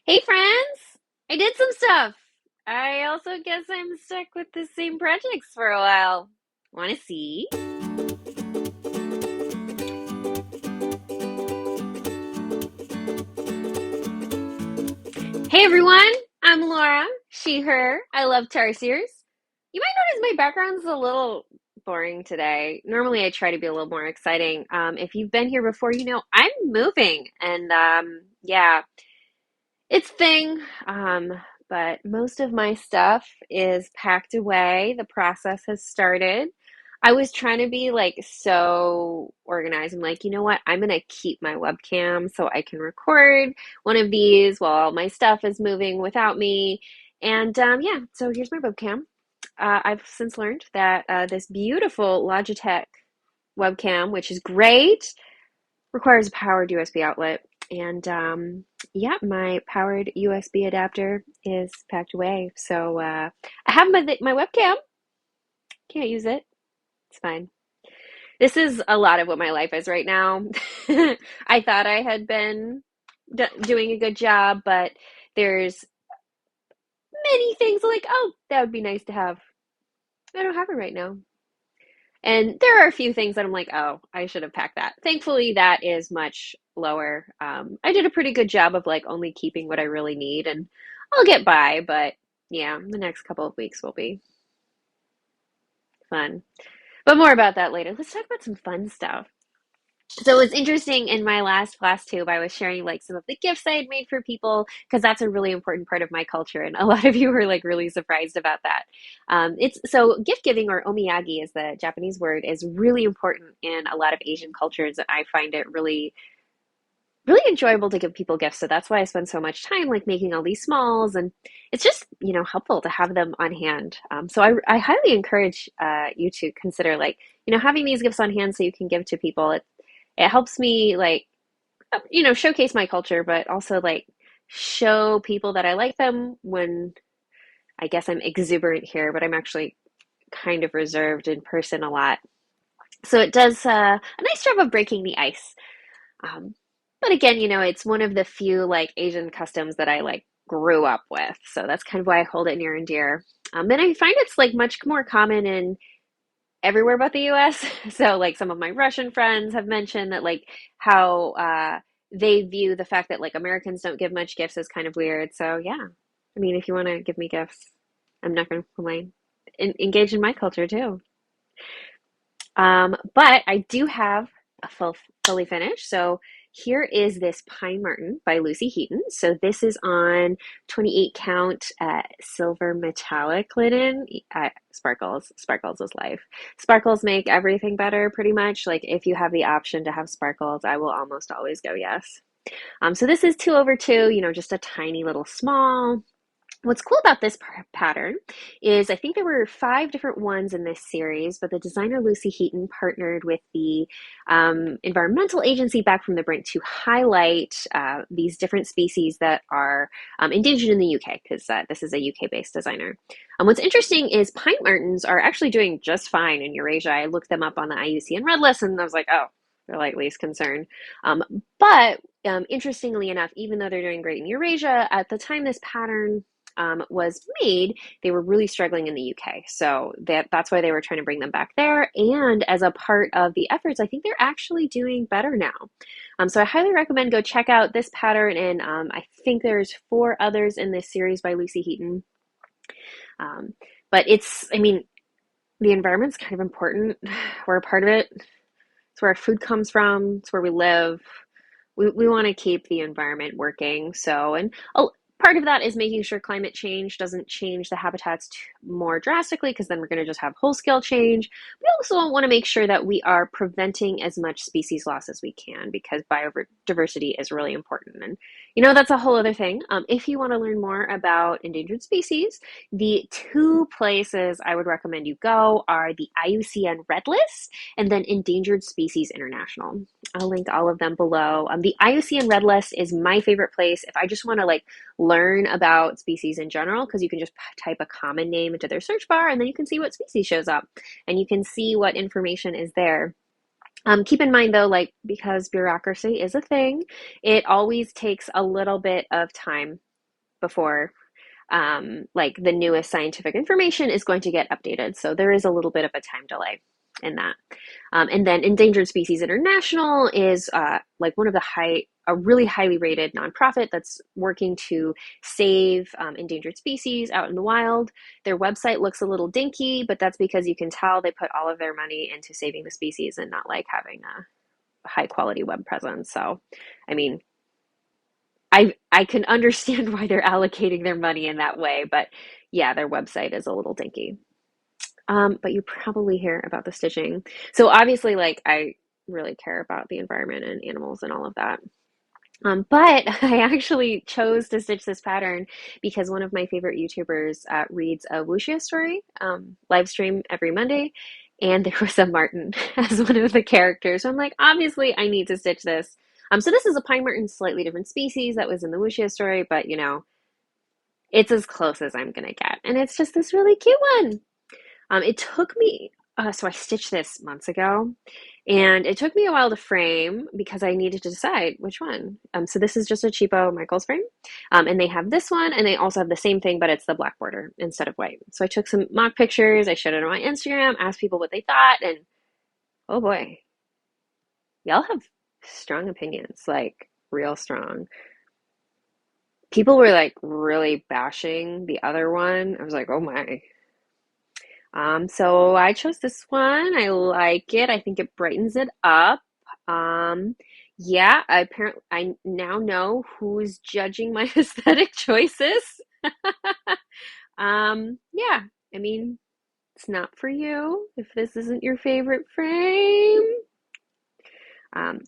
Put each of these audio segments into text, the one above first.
Hey friends! I did some stuff. I also guess I'm stuck with the same projects for a while. Want to see? Hey everyone! I'm Laura, she, her. I love tarsiers. You might notice my background's a little boring today. Normally I try to be a little more exciting. If you've been here before, you know I'm moving. And yeah, it's thing. But most of my stuff is packed away. The process has started. I was trying to be like so organized. I'm like, you know what? I'm gonna keep my webcam so I can record one of these while my stuff is moving without me. And yeah, so here's my webcam. I've since learned that this beautiful Logitech webcam, which is great, requires a powered USB outlet. And yeah, my powered USB adapter is packed away. So I have my webcam. Can't use it. It's fine. This is a lot of what my life is right now. I thought I had been doing a good job, but there's many things like, oh, that would be nice to have. I don't have it right now. And there are a few things that I'm like, oh, I should have packed that. Thankfully, that is much lower. I did a pretty good job of like only keeping what I really need, and I'll get by. But yeah, the next couple of weeks will be fun. But more about that later. Let's talk about some fun stuff. So it was interesting in my last Flosstube, I was sharing like some of the gifts I had made for people because that's a really important part of my culture, and a lot of you were like really surprised about that. It's so gift giving, or omiyagi is the Japanese word, is really important in a lot of Asian cultures, and I find it really enjoyable to give people gifts. So that's why I spend so much time like making all these smalls, and it's just helpful to have them on hand. So I highly encourage you to consider like having these gifts on hand so you can give to people. It helps me like showcase my culture, but also like show people that I like them when I guess I'm exuberant here, but I'm actually kind of reserved in person a lot. So it does a nice job of breaking the ice. Um, but again, it's one of the few like Asian customs that I like grew up with. So that's kind of why I hold it near and dear. And I find it's like much more common in everywhere but the US. So like some of my Russian friends have mentioned that like how they view the fact that like Americans don't give much gifts as kind of weird. So yeah, I mean, if you want to give me gifts, I'm not going to complain. Engage in my culture too. But I do have a fully finished. So here is this Pine Martin by Lucy Heaton. So this is on 28 count silver metallic linen. Sparkles. Sparkles is life. Sparkles make everything better pretty much. Like if you have the option to have sparkles, I will almost always go yes. So this is 2/2, just a tiny little small. What's cool about this pattern is I think there were 5 different ones in this series, but the designer Lucy Heaton partnered with the environmental agency back from the brink to highlight these different species that are endangered in the UK, because this is a UK-based designer. What's interesting is pine martens are actually doing just fine in Eurasia. I looked them up on the IUCN Red List, and I was like, oh, they're like least concern. But interestingly enough, even though they're doing great in Eurasia, at the time this pattern was made, they were really struggling in the UK. So that's why they were trying to bring them back there. And as a part of the efforts, I think they're actually doing better now. So I highly recommend go check out this pattern. And I think there's 4 others in this series by Lucy Heaton. But I mean, the environment's kind of important. We're a part of it. It's where our food comes from. It's where we live. We want to keep the environment working. So, and part of that is making sure climate change doesn't change the habitats more drastically, because then we're going to just have whole scale change. We also want to make sure that we are preventing as much species loss as we can, because biodiversity is really important. And that's a whole other thing. If you want to learn more about endangered species, the 2 places I would recommend you go are the IUCN Red List and then Endangered Species International. I'll link all of them below. The IUCN Red List is my favorite place if I just want to like learn about species in general, because you can just type a common name into their search bar and then you can see what species shows up and you can see what information is there. Keep in mind though, because bureaucracy is a thing, it always takes a little bit of time before like the newest scientific information is going to get updated. So there is a little bit of a time delay in that. And then Endangered Species International is like one of a really highly rated nonprofit that's working to save endangered species out in the wild. Their website looks a little dinky, but that's because you can tell they put all of their money into saving the species and not like having a high quality web presence. So, I mean, I can understand why they're allocating their money in that way, but yeah, their website is a little dinky. But you probably hear about the stitching. So obviously, like I really care about the environment and animals and all of that. But I actually chose to stitch this pattern because one of my favorite YouTubers reads a wuxia story live stream every Monday, and there was a marten as one of the characters. So I'm like, obviously, I need to stitch this. So this is a pine marten, slightly different species that was in the wuxia story, but you know, it's as close as I'm gonna get, and it's just this really cute one. It took me, so I stitched this months ago, and it took me a while to frame because I needed to decide which one. So this is just a cheapo Michaels frame, and they have this one, and they also have the same thing, but it's the black border instead of white. So I took some mock pictures, I showed it on my Instagram, asked people what they thought, and oh boy, y'all have strong opinions, like real strong. People were like really bashing the other one. I was like, oh my. So I chose this one. I like it. I think it brightens it up. Um, yeah, I now know who's judging my aesthetic choices. Yeah, I mean, it's not for you if this isn't your favorite frame.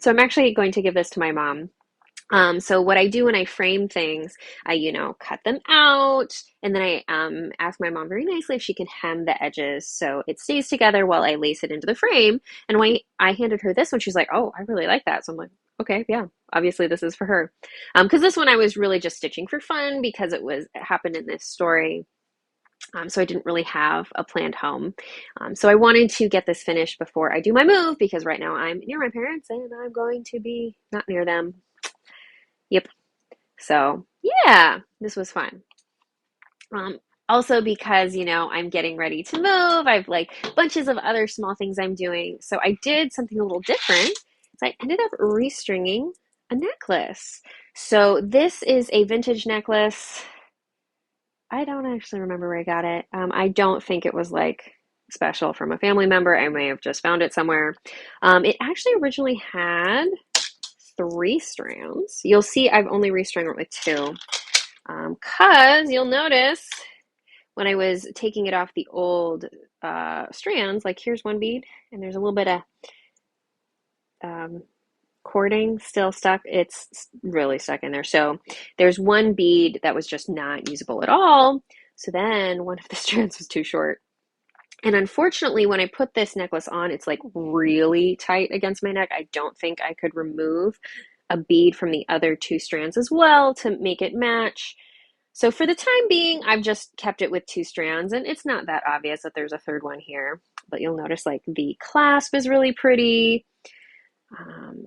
So I'm actually going to give this to my mom. So what I do when I frame things, I, cut them out, and then I ask my mom very nicely if she can hem the edges so it stays together while I lace it into the frame. And when I handed her this one, she's like, "Oh, I really like that." So I'm like, "Okay, yeah, obviously this is for her." Because this one I was really just stitching for fun because it happened in this story. So I didn't really have a planned home. So I wanted to get this finished before I do my move because right now I'm near my parents and I'm going to be not near them. Yep. So yeah, this was fun. Um, Also because, I'm getting ready to move. I've like bunches of other small things I'm doing. So I did something a little different. So I ended up restringing a necklace. So this is a vintage necklace. I don't actually remember where I got it. I don't think it was like special from a family member. I may have just found it somewhere. It actually originally had 3 strands. You'll see I've only restrung it with 2. Because you'll notice when I was taking it off the old strands, like here's one bead, and there's a little bit of cording still stuck. It's really stuck in there. So there's one bead that was just not usable at all. So then one of the strands was too short. And unfortunately, when I put this necklace on, it's like really tight against my neck. I don't think I could remove a bead from the other 2 strands as well to make it match. So for the time being, I've just kept it with 2 strands, and it's not that obvious that there's a third one here, but you'll notice like the clasp is really pretty.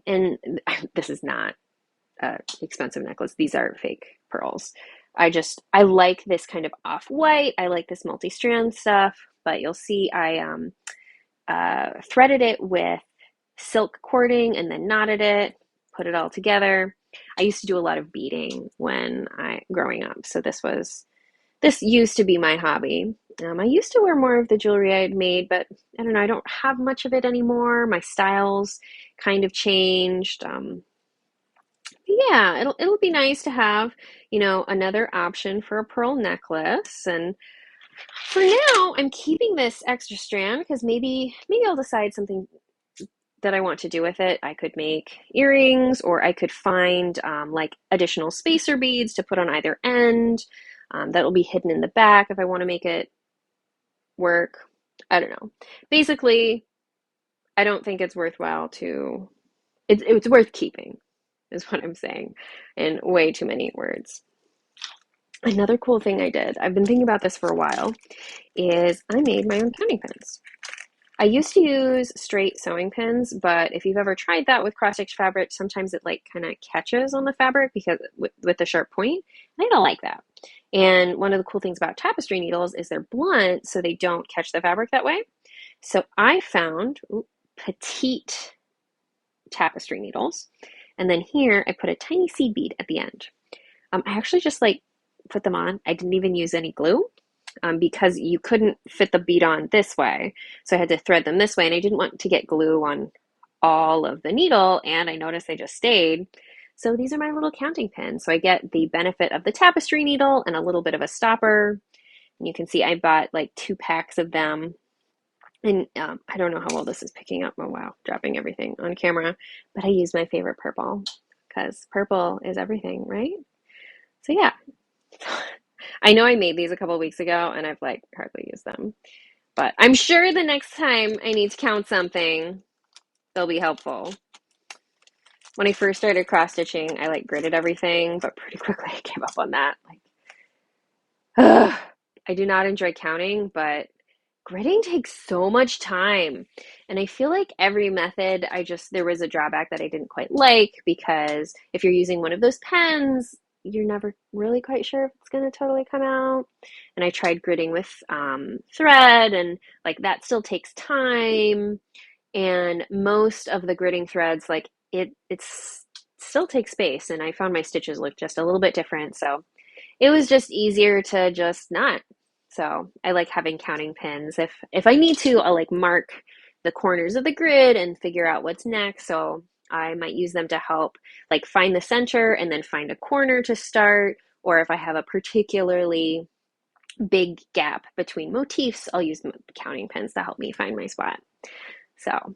And this is not an expensive necklace. These are fake pearls. I like this kind of off-white. I like this multi-strand stuff, but you'll see I threaded it with silk cording and then knotted it, put it all together. I used to do a lot of beading growing up, so this used to be my hobby. I used to wear more of the jewelry I had made, but I don't know, I don't have much of it anymore. My styles kind of changed. Yeah, it'll be nice to have, another option for a pearl necklace. And for now, I'm keeping this extra strand because maybe I'll decide something that I want to do with it. I could make earrings, or I could find like additional spacer beads to put on either end. That'll be hidden in the back if I want to make it work. I don't know. Basically, I don't think it's worthwhile to. It's worth keeping, is what I'm saying, in way too many words. Another cool thing I did, I've been thinking about this for a while, is I made my own counting pins. I used to use straight sewing pins, but if you've ever tried that with cross-stitch fabric, sometimes it like kind of catches on the fabric because with the sharp point. I don't like that. And one of the cool things about tapestry needles is they're blunt, so they don't catch the fabric that way. So I found petite tapestry needles. And then here I put a tiny seed bead at the end. I actually just like put them on. I didn't even use any glue because you couldn't fit the bead on this way. So I had to thread them this way, and I didn't want to get glue on all of the needle, and I noticed they just stayed. So these are my little counting pins. So I get the benefit of the tapestry needle and a little bit of a stopper. And you can see I bought like 2 packs of them. And I don't know how well this is picking up. Oh, wow, dropping everything on camera. But I use my favorite purple because purple is everything, right? So yeah, I know I made these a couple weeks ago and I've like hardly used them. But I'm sure the next time I need to count something, they'll be helpful. When I first started cross stitching, I like gridded everything, but pretty quickly I gave up on that. Like, ugh. I do not enjoy counting, but gridding takes so much time. And I feel like every method, there was a drawback that I didn't quite like because if you're using one of those pens, you're never really quite sure if it's going to totally come out. And I tried gridding with thread, and like that still takes time. And most of the gridding threads, like it's still takes space. And I found my stitches look just a little bit different. So it was just easier to just not. So I like having counting pins. If I need to, I'll like mark the corners of the grid and figure out what's next. So I might use them to help like find the center and then find a corner to start. Or if I have a particularly big gap between motifs, I'll use counting pins to help me find my spot. So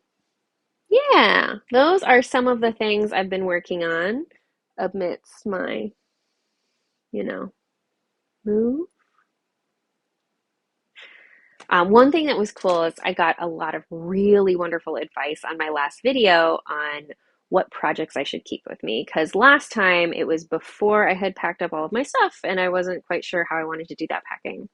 yeah, those are some of the things I've been working on amidst my, you know, move. One thing that was cool is I got a lot of really wonderful advice on my last video on what projects I should keep with me. Because last time it was before I had packed up all of my stuff and I wasn't quite sure how I wanted to do that packing.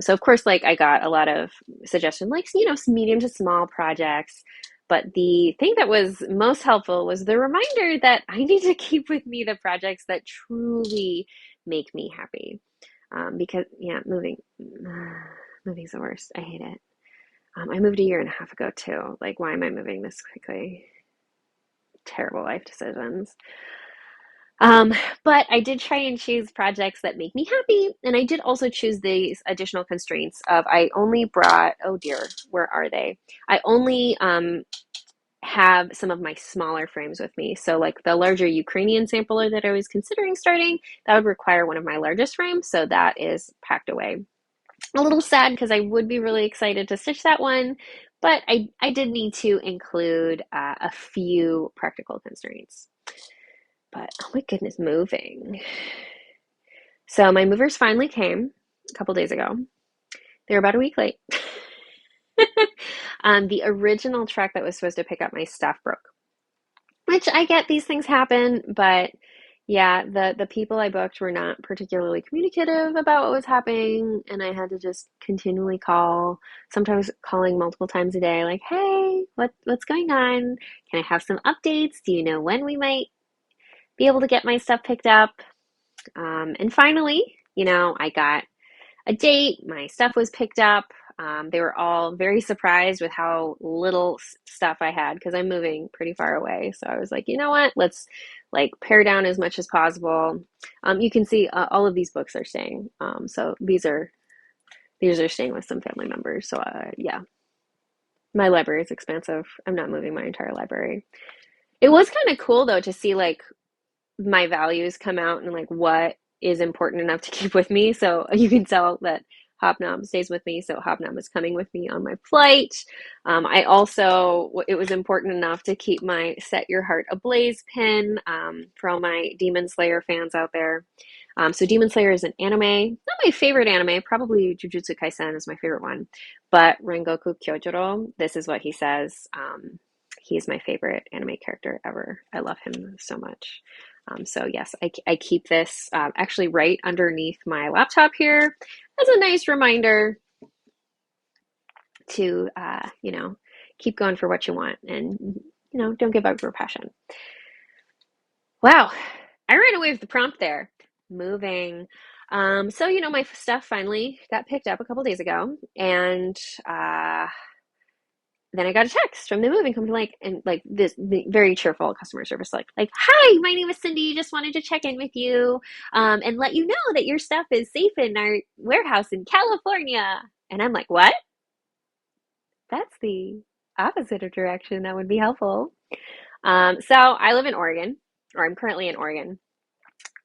So of course, like I got a lot of suggestions, like, some medium to small projects. But the thing that was most helpful was the reminder that I need to keep with me the projects that truly make me happy. Because, yeah, moving's the worst. I hate it. I moved a year and a half ago too. Like, why am I moving this quickly? Terrible life decisions. But I did try and choose projects that make me happy. And I did also choose these additional constraints of I only brought, oh dear, where are they? I only have some of my smaller frames with me. So like the larger Ukrainian sampler that I was considering starting, that would require one of my largest frames. So that is packed away. A little sad because I would be really excited to stitch that one, but I did need to include a few practical constraints. But oh my goodness, moving. So my movers finally came a couple days ago. They were about a week late. The original truck that was supposed to pick up my stuff broke, which I get, these things happen, but yeah, the people I booked were not particularly communicative about what was happening, and I had to just continually call, sometimes calling multiple times a day, like, hey, what's going on? Can I have some updates? Do you know when we might be able to get my stuff picked up? And finally, I got a date, my stuff was picked up. They were all very surprised with how little stuff I had because I'm moving pretty far away. So I was like, you know what? Let's like pare down as much as possible. You can see all of these books are staying. So these are staying with some family members. So yeah, my library is expansive. I'm not moving my entire library. It was kind of cool though to see like my values come out and like what is important enough to keep with me. So you can tell that Hobnob stays with me. So Hobnob is coming with me on my flight. It was important enough to keep my Set Your Heart Ablaze pin for all my Demon Slayer fans out there. So Demon Slayer is an anime, not my favorite anime, probably Jujutsu Kaisen is my favorite one, but Rengoku Kyojuro, this is what he says. He's my favorite anime character ever. I love him so much. So yes, I keep this actually right underneath my laptop here as a nice reminder to, keep going for what you want and, don't give up your passion. Wow, I ran away with the prompt there. moving. So my stuff finally got picked up a couple days ago, and uh, then I got a text from the moving company, like this very cheerful customer service, like, hi, my name is Cindy. Just wanted to check in with you, and let you know that your stuff is safe in our warehouse in California. And I'm like, what? That's the opposite of direction. That would be helpful. So I live in Oregon, or I'm currently in Oregon,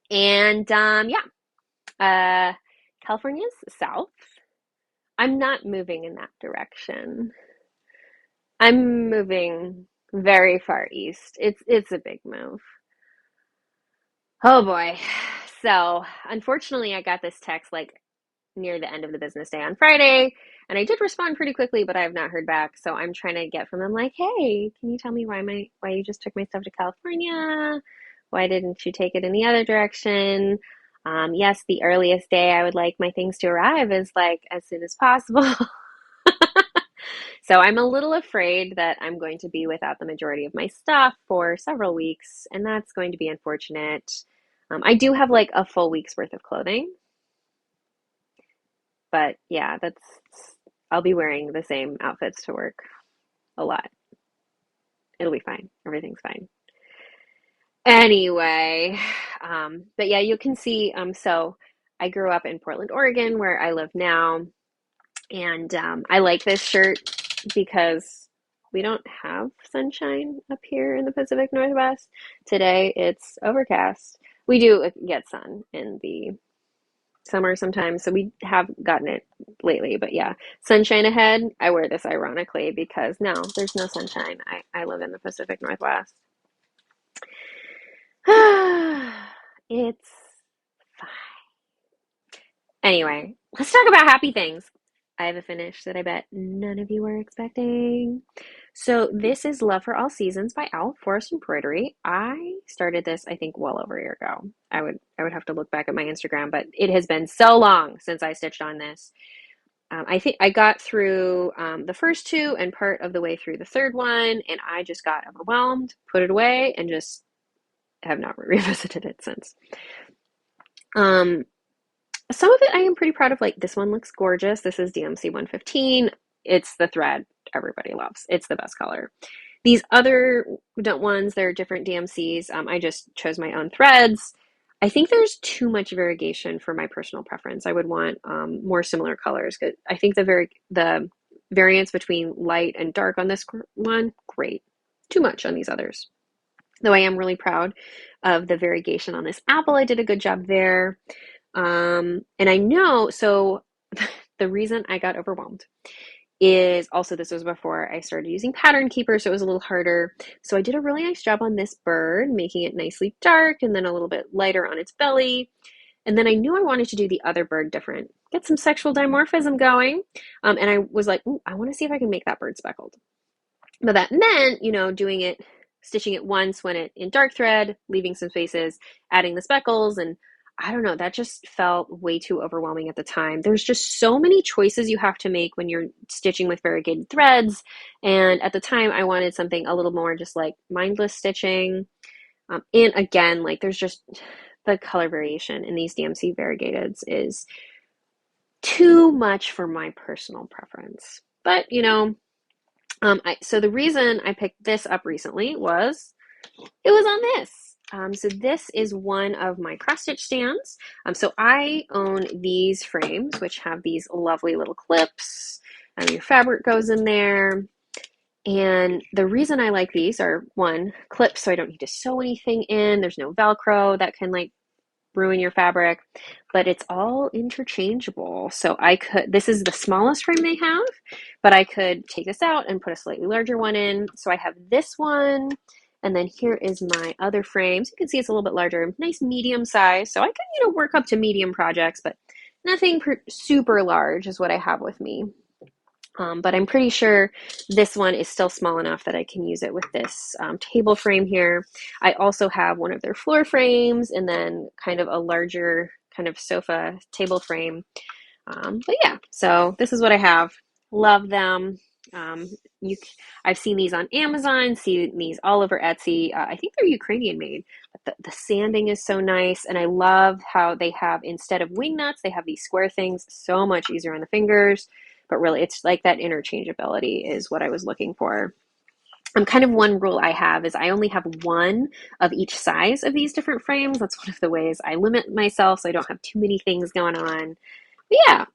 and yeah, California's south. I'm not moving in that direction. I'm moving very far east. It's a big move. Oh boy. So, unfortunately, I got this text like near the end of the business day on Friday, and I did respond pretty quickly, but I have not heard back. So, I'm trying to get from them like, "Hey, can you tell me why you just took my stuff to California? Why didn't you take it in the other direction?" Yes, the earliest day I would like my things to arrive is like as soon as possible. So I'm a little afraid that I'm going to be without the majority of my stuff for several weeks, and that's going to be unfortunate. I do have like a full week's worth of clothing, but yeah, I'll be wearing the same outfits to work a lot. It'll be fine. Everything's fine. Anyway, but yeah, you can see, so I grew up in Portland, Oregon, where I live now, and I like this shirt because we don't have sunshine up here in the Pacific Northwest. Today it's overcast. We do get sun in the summer sometimes, so we have gotten it lately. But yeah, sunshine ahead. I wear this ironically because no, there's no sunshine. I live in the Pacific Northwest. It's fine. Anyway, let's talk about happy things. I have a finish that I bet none of you were expecting. So this is Love for All Seasons by Owl Forest Embroidery. I started this, I think, well over a year ago. I would have to look back at my Instagram, but it has been so long since I stitched on this. I think I got through the first two and part of the way through the third one, and I just got overwhelmed, put it away, and just have not revisited it since. Um, some of it I am pretty proud of. Like this one looks gorgeous. This is DMC 115. It's the thread everybody loves. It's the best color. These other ones, they're different DMCs. I just chose my own threads. I think there's too much variegation for my personal preference. I would want more similar colors. I think the variance between light and dark on this one, great. Too much on these others. Though I am really proud of the variegation on this apple. I did a good job there. And I know, so the reason I got overwhelmed is also this was before I started using Pattern Keeper, so it was a little harder. So I did a really nice job on this bird, making it nicely dark and then a little bit lighter on its belly. And then I knew I wanted to do the other bird different, get some sexual dimorphism going. And I was like, ooh, I want to see if I can make that bird speckled. But that meant, stitching it once when it in dark thread, leaving some spaces, adding the speckles, and I don't know, that just felt way too overwhelming at the time. There's just so many choices you have to make when you're stitching with variegated threads. And at the time, I wanted something a little more just like mindless stitching. And again, like there's just the color variation in these DMC variegateds is too much for my personal preference. But, so the reason I picked this up recently was it was on this. So this is one of my cross stitch stands. So I own these frames, which have these lovely little clips. Your fabric goes in there. And the reason I like these are one, clips, so I don't need to sew anything in. There's no Velcro that can like ruin your fabric, but it's all interchangeable. So this is the smallest frame they have, but I could take this out and put a slightly larger one in. So I have this one, and then here is my other frame. So you can see it's a little bit larger, nice medium size. So I can, work up to medium projects, but nothing super large is what I have with me. But I'm pretty sure this one is still small enough that I can use it with this table frame here. I also have one of their floor frames and then kind of a larger kind of sofa table frame. But yeah, so this is what I have. Love them. Um, you, I've seen these on Amazon, seen these all over Etsy. I think they're Ukrainian made, but the sanding is so nice. And I love how they have, instead of wing nuts, they have these square things, so much easier on the fingers. But really, it's like that interchangeability is what I was looking for. Kind of one rule I have is I only have one of each size of these different frames. That's one of the ways I limit myself so I don't have too many things going on. But yeah,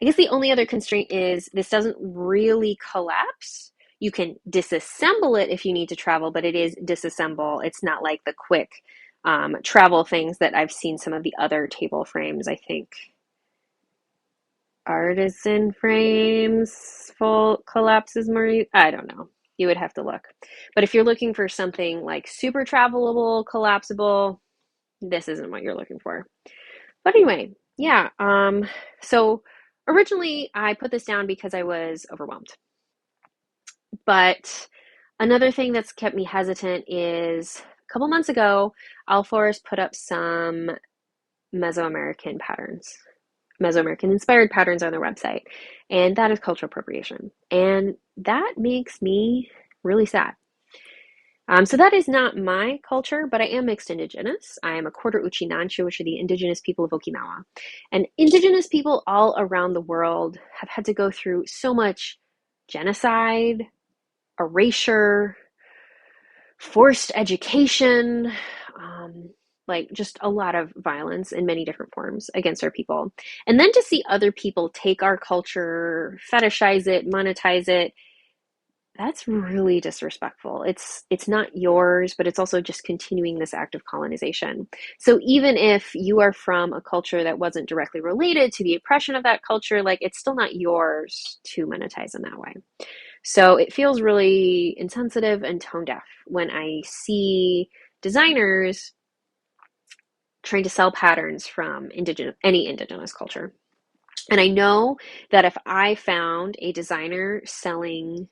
I guess the only other constraint is this doesn't really collapse. You can disassemble it if you need to travel, but it is disassemble. It's not like the quick travel things that I've seen some of the other table frames. I think artisan frames full collapses more. I don't know. You would have to look. But if you're looking for something like super travelable, collapsible, this isn't what you're looking for. But anyway, yeah. So originally I put this down because I was overwhelmed. But another thing that's kept me hesitant is a couple months ago, Alforest put up some Mesoamerican patterns. Mesoamerican inspired patterns on their website, and that is cultural appropriation. And that makes me really sad. So that is not my culture, but I am mixed indigenous. I am a quarter Uchinanchu, which are the indigenous people of Okinawa. And indigenous people all around the world have had to go through so much genocide, erasure, forced education, like just a lot of violence in many different forms against our people. And then to see other people take our culture, fetishize it, monetize it, that's really disrespectful. It's not yours, but it's also just continuing this act of colonization. So even if you are from a culture that wasn't directly related to the oppression of that culture, like it's still not yours to monetize in that way. So it feels really insensitive and tone deaf when I see designers trying to sell patterns from any indigenous culture. And I know that if I found a designer selling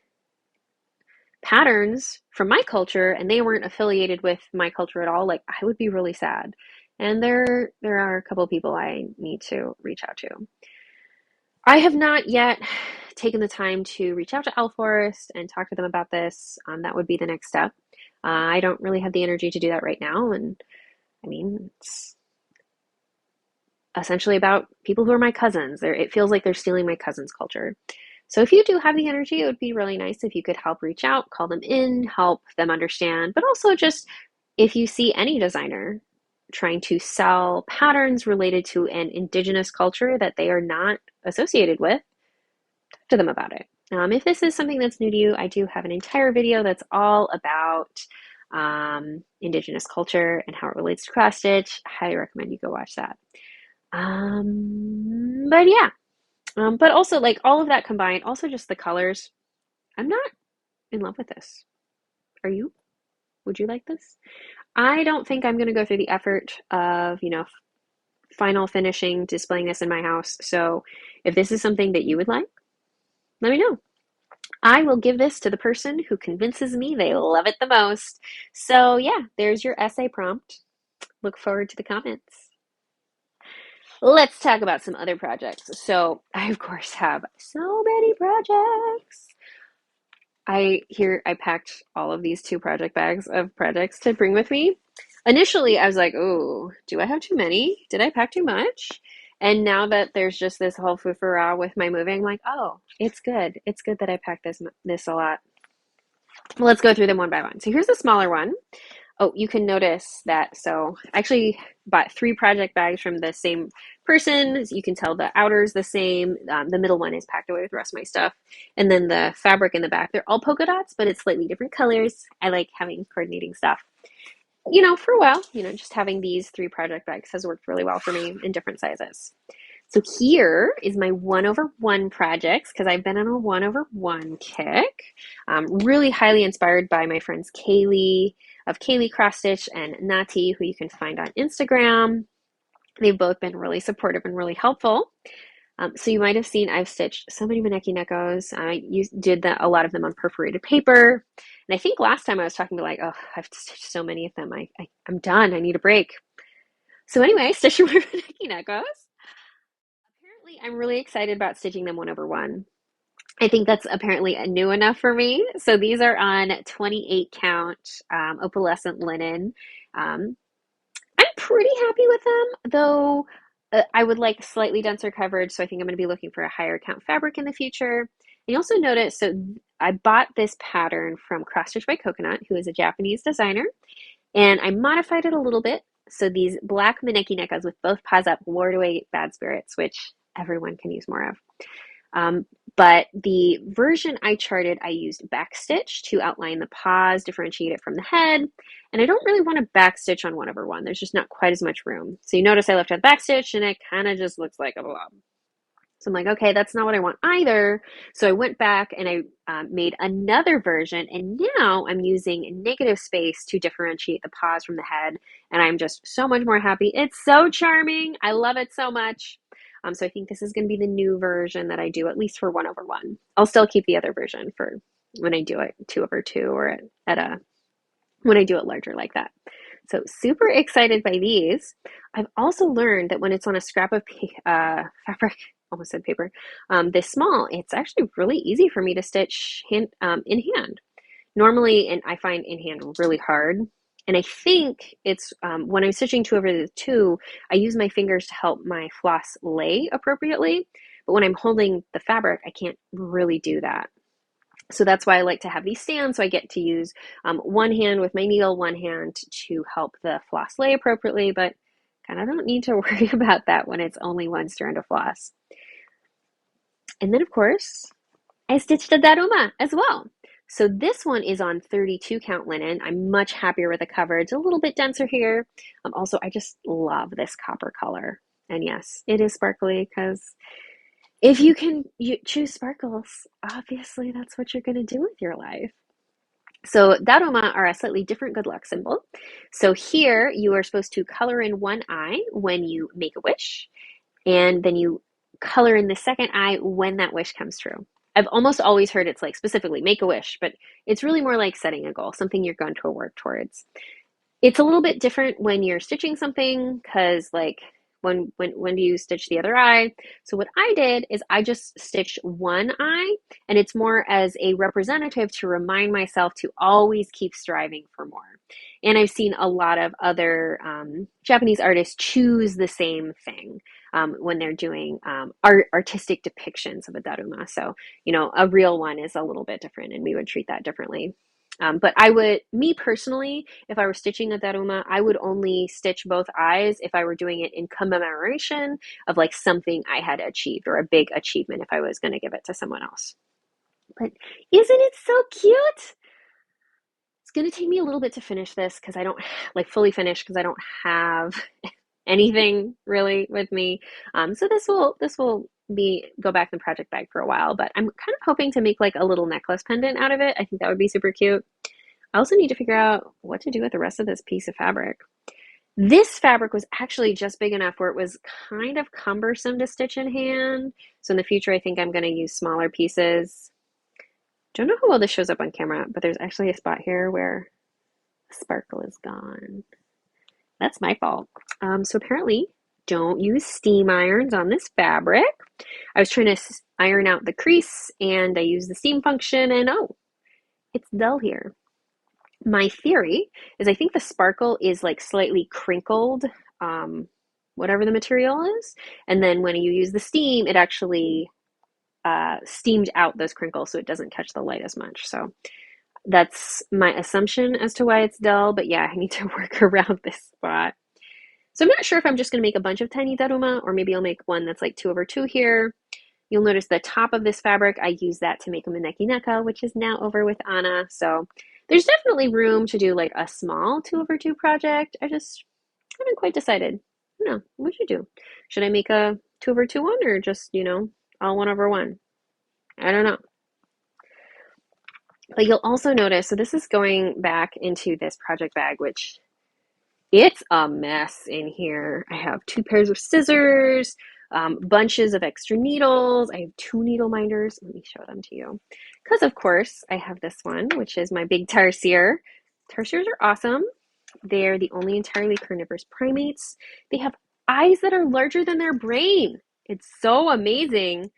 patterns from my culture and they weren't affiliated with my culture at all, like I would be really sad. And there are a couple of people I need to reach out to. I have not yet taken the time to reach out to Alforest and talk to them about this. That would be the next step. I don't really have the energy to do that right now. And I mean, it's essentially about people who are my cousins. It feels like they're stealing my cousin's culture. So if you do have the energy, it would be really nice if you could help reach out, call them in, help them understand, but also just if you see any designer trying to sell patterns related to an indigenous culture that they are not associated with, talk to them about it. If this is something that's new to you, I do have an entire video that's all about indigenous culture and how it relates to cross stitch. I highly recommend you go watch that. But yeah, but also like all of that combined, also just the colors. I'm not in love with this. Are you? Would you like this? I don't think I'm going to go through the effort of, final finishing, displaying this in my house. So if this is something that you would like, let me know. I will give this to the person who convinces me they love it the most. So yeah, there's your essay prompt. Look forward to the comments. Let's talk about some other projects. So I, of course, have so many projects. I packed all of these 2 project bags of projects to bring with me. Initially, I was like, oh, do I have too many? Did I pack too much? And now that there's just this whole foo-for-ah with my moving, I'm like, oh, it's good. It's good that I packed this a lot. Let's go through them one by one. So here's the smaller one. Oh, you can notice that. So I actually bought 3 project bags from the same person. As you can tell the outer's the same. The middle one is packed away with the rest of my stuff. And then the fabric in the back, they're all polka dots, but it's slightly different colors. I like having coordinating stuff. For a while, just having these 3 project bags has worked really well for me in different sizes. So here is my 1/1 projects because I've been on a 1/1 kick. Really highly inspired by my friends Kaylee of Kaylee Cross Stitch and Nati, who you can find on Instagram. They've both been really supportive and really helpful. So you might have seen I've stitched so many Maneki Nekos. I did a lot of them on perforated paper. And I think last time I was talking to oh, I've stitched so many of them. I'm done. I need a break. So anyway, I stitched more Maneki Nekos. Apparently, I'm really excited about stitching them 1/1. I think that's apparently new enough for me. So these are on 28 count opalescent linen. Um, I'm pretty happy with them, though I would like slightly denser coverage, so I think I'm going to be looking for a higher count fabric in the future. And you also notice, so I bought this pattern from Cross Stitch by Coconut, who is a Japanese designer, and I modified it a little bit. So these black maneki nekas with both paws up ward away bad spirits, which everyone can use more of. Um, but the version I charted, I used backstitch to outline the paws, differentiate it from the head. And I don't really want to backstitch on 1/1. There's just not quite as much room. So you notice I left out backstitch and it kind of just looks like a blob. So I'm like, okay, that's not what I want either. So I went back and I made another version, and now I'm using negative space to differentiate the paws from the head, and I'm just so much more happy. It's so charming. I love it so much. So I think this is going to be the new version that I do, at least for 1/1. I'll still keep the other version for when I do it 2/2 or at a when I do it larger like that. So super excited by these. I've also learned that when it's on a scrap of fabric, almost said paper, this small, it's actually really easy for me to stitch in hand. Normally, and I find in hand really hard. And I think it's when I'm stitching 2/2, I use my fingers to help my floss lay appropriately. But when I'm holding the fabric, I can't really do that. So that's why I like to have these stands, so I get to use one hand with my needle, one hand to help the floss lay appropriately, but kind of don't need to worry about that when it's only one strand of floss. And then, of course, I stitched a daruma as well. So this one is on 32 count linen. I'm much happier with the coverage, a little bit denser here. Also, I just love this copper color. And yes, it is sparkly because if you can choose sparkles, obviously that's what you're going to do with your life. So daruma are a slightly different good luck symbol. So here you are supposed to color in one eye when you make a wish, and then you color in the second eye when that wish comes true. I've almost always heard it's like specifically make a wish, but it's really more like setting a goal, something you're going to work towards. It's a little bit different when you're stitching something because like when do you stitch the other eye? So what I did is I just stitched one eye, and it's more as a representative to remind myself to always keep striving for more. And I've seen a lot of other Japanese artists choose the same thing when they're doing artistic depictions of a daruma. So, you know, a real one is a little bit different, and we would treat that differently. But I would, me personally, if I were stitching a daruma, I would only stitch both eyes if I were doing it in commemoration of like something I had achieved or a big achievement if I was going to give it to someone else. But isn't it so cute? It's going to take me a little bit to finish this because I don't like fully finish because I don't have anything really with me. So this will be go back in the project bag for a while, but I'm kind of hoping to make like a little necklace pendant out of it. I think that would be super cute. I also need to figure out what to do with the rest of this piece of fabric. This fabric was actually just big enough where it was kind of cumbersome to stitch in hand. So in the future, I think I'm going to use smaller pieces. Don't know how well this shows up on camera, but there's actually a spot here where the sparkle is gone. That's my fault. So apparently, don't use steam irons on this fabric. I was trying to iron out the crease, and I used the steam function, and oh, it's dull here. My theory is I think the sparkle is like slightly crinkled, whatever the material is, and then when you use the steam, it actually steamed out those crinkles so it doesn't catch the light as much. So that's my assumption as to why it's dull, but yeah, I need to work around this spot. So I'm not sure if I'm just going to make a bunch of tiny daruma, or maybe I'll make one that's like 2/2 here. You'll notice the top of this fabric, I use that to make a maneki neka, which is now over with Anna. So there's definitely room to do like a small 2/2 project. I just haven't quite decided. I don't know, what should I do? Should I make a 2/2 one, or just, you know, all 1/1? I don't know. But you'll also notice, so this is going back into this project bag, which it's a mess in here. I have 2 pairs of scissors, bunches of extra needles. I have 2 needle minders. Let me show them to you. Because, of course, I have this one, which is my big tarsier. Tarsiers are awesome. They're the only entirely carnivorous primates. They have eyes that are larger than their brain. It's so amazing.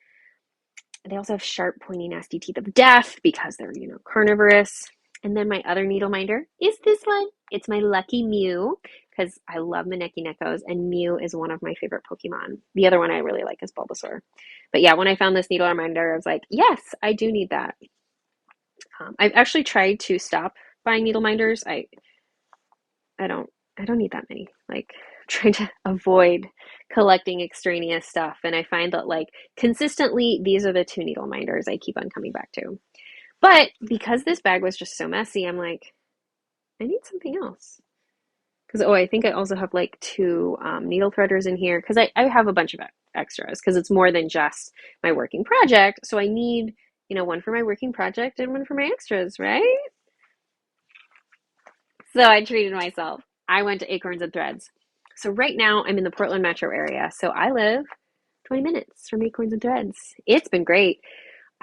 They also have sharp, pointy, nasty teeth of death because they're, carnivorous. And then my other needle minder is this one. It's my lucky Mew because I love Maneki Nekos, and Mew is one of my favorite Pokemon. The other one I really like is Bulbasaur. But yeah, when I found this needle minder, I was like, yes, I do need that. I've actually tried to stop buying needle minders. I don't I don't need that many. Like trying to avoid collecting extraneous stuff. And I find that like consistently these are the two needle minders I keep on coming back to. But because this bag was just so messy, I'm like, I need something else. Because I think I also have like two needle threaders in here because I have a bunch of extras because it's more than just my working project. So I need, one for my working project and one for my extras, right? So I treated myself. I went to Acorns and Threads. So right now I'm in the Portland metro area. So I live 20 minutes from Acorns and Threads. It's been great.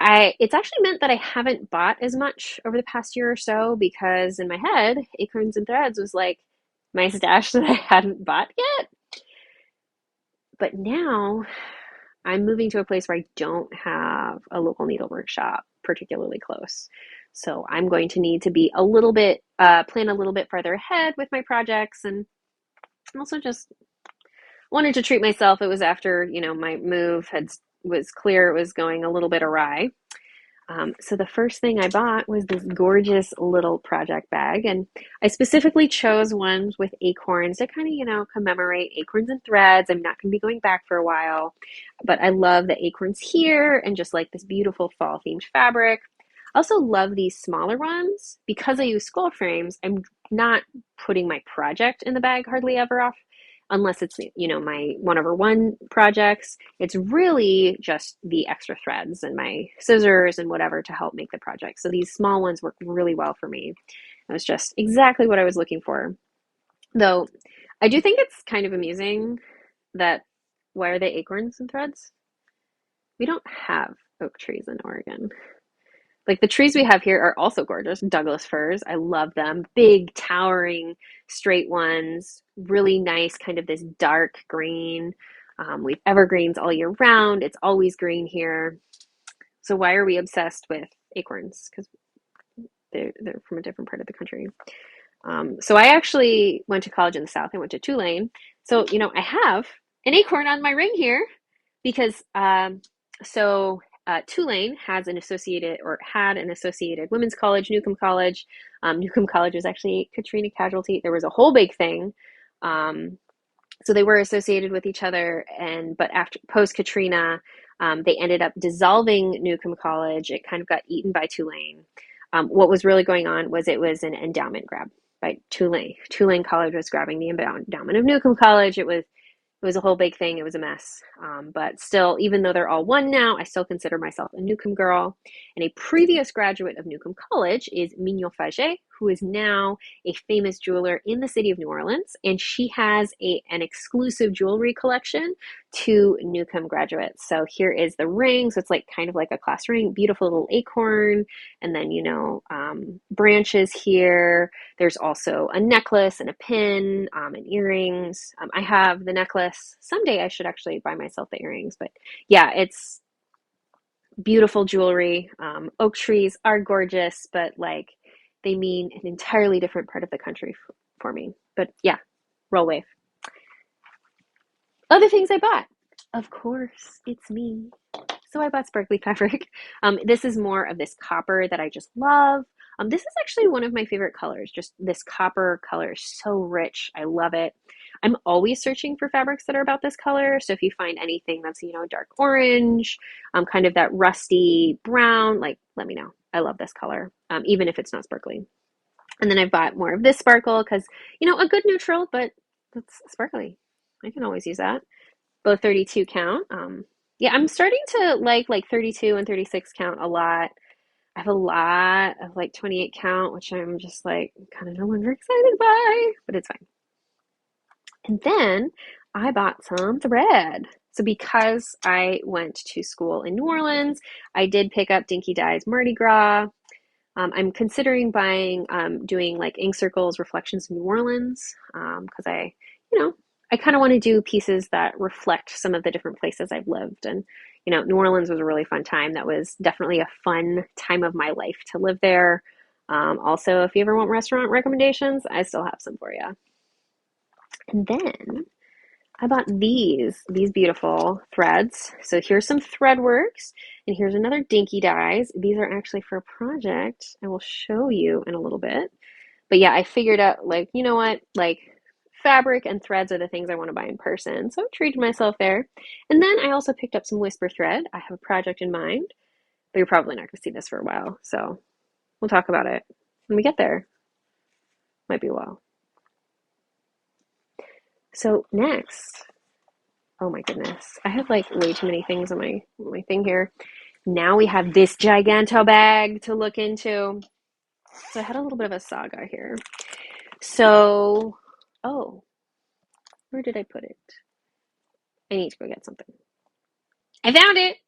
It's actually meant that I haven't bought as much over the past year or so because in my head, Acorns and Threads was like my stash that I hadn't bought yet. But now I'm moving to a place where I don't have a local needlework shop particularly close. So I'm going to need to be a little bit, plan a little bit farther ahead with my projects, and also just wanted to treat myself. It was after, my move was clear it was going a little bit awry. So the first thing I bought was this gorgeous little project bag, and I specifically chose ones with acorns to kind of, commemorate Acorns and Threads. I'm not going to be going back for a while, but I love the acorns here and just like this beautiful fall themed fabric. I also love these smaller ones because I use scroll frames. I'm not putting my project in the bag hardly ever off unless it's, my 1/1 projects. It's really just the extra threads and my scissors and whatever to help make the project. So these small ones work really well for me. It was just exactly what I was looking for. Though I do think it's kind of amusing that why are they acorns and threads? We don't have oak trees in Oregon. Like the trees we have here are also gorgeous. Douglas firs, I love them. Big, towering, straight ones. Really nice, kind of this dark green. We've evergreens all year round. It's always green here. So why are we obsessed with acorns? Because they're from a different part of the country. So I actually went to college in the South. I went to Tulane. So, I have an acorn on my ring here because Tulane has an associated or had an associated women's college, Newcomb College. Newcomb College was actually a Katrina casualty. There was a whole big thing. So they were associated with each other, but after post Katrina, they ended up dissolving Newcomb College. It kind of got eaten by Tulane. What was really going on was it was an endowment grab by Tulane. Tulane College was grabbing the endowment of Newcomb College. It was a whole big thing. It was a mess. But still, even though they're all one now, I still consider myself a Newcomb girl. And a previous graduate of Newcomb College is Mignon Faget, who is now a famous jeweler in the city of New Orleans. And she has an exclusive jewelry collection to Newcomb graduates. So here is the ring. So it's like kind of like a class ring, beautiful little acorn. And then, branches here. There's also a necklace and a pin and earrings. I have the necklace. Someday I should actually buy myself the earrings. But yeah, it's beautiful jewelry. Oak trees are gorgeous, but like they mean an entirely different part of the country for me. But yeah, roll wave. Other things I bought. Of course, it's me. So I bought sparkly fabric. This is more of this copper that I just love. This is actually one of my favorite colors. Just this copper color is so rich. I love it. I'm always searching for fabrics that are about this color. So if you find anything that's, dark orange, kind of that rusty brown, like let me know. I love this color, even if it's not sparkly. And then I bought more of this sparkle because, a good neutral, but it's sparkly. I can always use that. Both 32 count. Yeah, I'm starting to like 32 and 36 count a lot. I have a lot of like 28 count, which I'm just like kind of no longer excited by, but it's fine. And then I bought some thread. So because I went to school in New Orleans, I did pick up Dinky Dye's Mardi Gras. I'm considering doing like ink circles, reflections in New Orleans, because I I kind of want to do pieces that reflect some of the different places I've lived. And, New Orleans was a really fun time. That was definitely a fun time of my life to live there. Also, if you ever want restaurant recommendations, I still have some for you. And then I bought these beautiful threads. So here's some thread works, and here's another Dinky Dyes. These are actually for a project I will show you in a little bit. But yeah, I figured out, like, you know what? Like, fabric and threads are the things I want to buy in person. So I treated myself there. And then I also picked up some whisper thread. I have a project in mind, but you're probably not going to see this for a while. So we'll talk about it when we get there. Might be a while. So next, oh my goodness, I have like way too many things on my thing here. Now we have this giganto bag to look into. So I had a little bit of a saga here. So, oh, where did I put it? I need to go get something. I found it!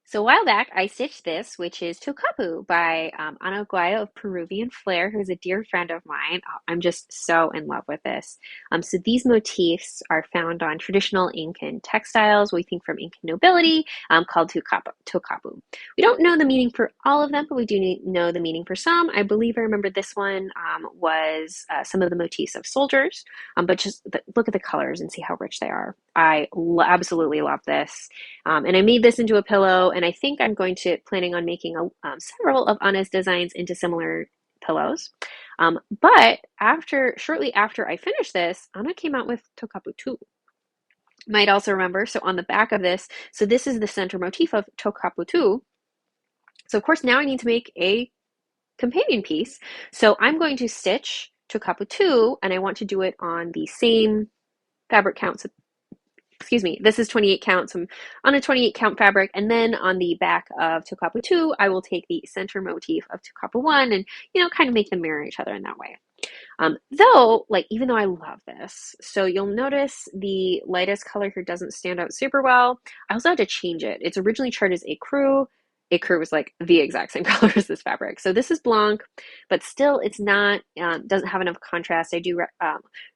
So a while back, I stitched this, which is Tokapu by Ana Guaya of Peruvian Flair, who's a dear friend of mine. Oh, I'm just so in love with this. So these motifs are found on traditional Incan textiles, we think from Incan nobility, called Tokapu. We don't know the meaning for all of them, but we do know the meaning for some. I believe I remember this one was some of the motifs of soldiers, but just look at the colors and see how rich they are. I absolutely love this. And I made this into a pillow, and I think I'm planning on making several of Anna's designs into similar pillows. But shortly after I finished this, Anna came out with Tokapu 2. Might also remember, so on the back of this, so this is the center motif of Tokapu 2. So of course now I need to make a companion piece. So I'm going to stitch Tokapu 2, and I want to do it on the same fabric count. So excuse me, this is 28 count, so I'm on a 28 count fabric, and then on the back of Tokapu 2, I will take the center motif of Tokapu 1 and, kind of make them mirror each other in that way. Though, even though I love this, so you'll notice the lightest color here doesn't stand out super well. I also had to change it. It's originally charted as ecru. Ecru was like the exact same color as this fabric. So this is blanc, but still it's not, doesn't have enough contrast. I do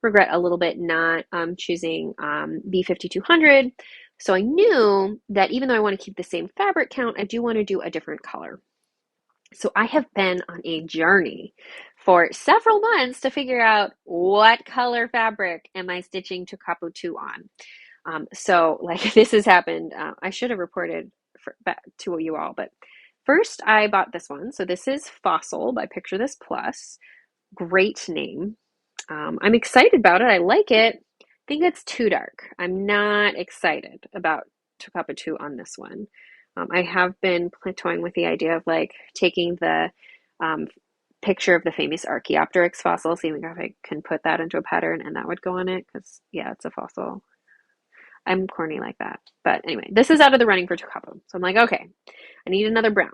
regret a little bit not choosing B5200. So I knew that even though I want to keep the same fabric count, I do want to do a different color. So I have been on a journey for several months to figure out what color fabric am I stitching Tokapu 2 on. So this has happened. I should have reported back to you all, but first I bought this one. So this is Fossil by Picture This Plus. Great name. I'm excited about it. I like it. I think it's too dark. I'm not excited about Tokapu 2 on this one. I have been toying with the idea of taking the picture of the famous Archaeopteryx fossil, seeing if I can put that into a pattern and that would go on it, because yeah, it's a fossil. I'm corny like that. But anyway, this is out of the running for Tokapu. So I'm like, okay, I need another brown.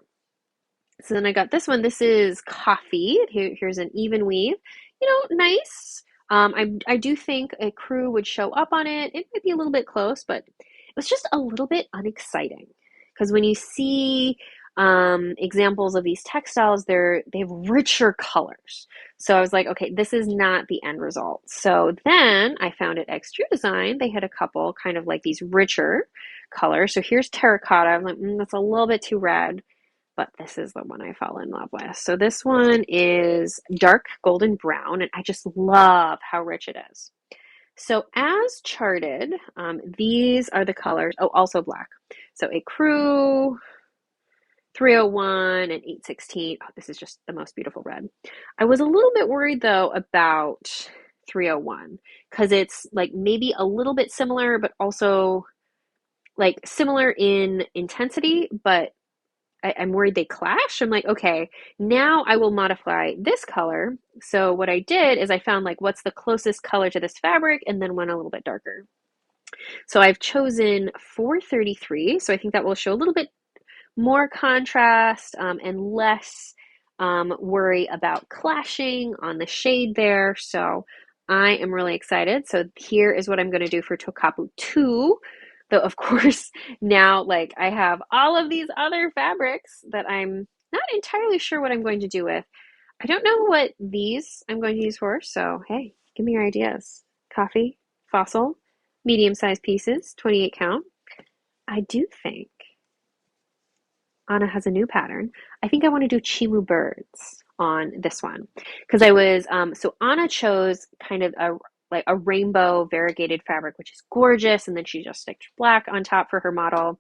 So then I got this one. This is Coffee. Here's an even weave. Nice. I do think a crew would show up on it. It might be a little bit close, but it was just a little bit unexciting. Because when you see examples of these textiles, they have richer colors. So I was like, okay, this is not the end result. So then I found at Extrude Design, they had a couple kind of like these richer colors. So here's terracotta. I'm like, that's a little bit too red, but this is the one I fell in love with. So this one is dark golden brown, and I just love how rich it is. So as charted, these are the colors. Oh, also black. So Ecru, 301, and 816. Oh, this is just the most beautiful red. I was a little bit worried though about 301 because it's maybe a little bit similar, but also similar in intensity, but I'm worried they clash. I'm like, okay, now I will modify this color. So what I did is I found what's the closest color to this fabric and then went a little bit darker. So I've chosen 433. So I think that will show a little bit more contrast and less worry about clashing on the shade there. So I am really excited. So here is what I'm going to do for Tokapu 2. Though, of course, now I have all of these other fabrics that I'm not entirely sure what I'm going to do with. I don't know what these I'm going to use for, so hey, give me your ideas. Coffee, Fossil, medium-sized pieces, 28 count. I do think Anna has a new pattern. I think I want to do Chimu birds on this one because so Anna chose kind of a rainbow variegated fabric, which is gorgeous, and then she just sticked black on top for her model.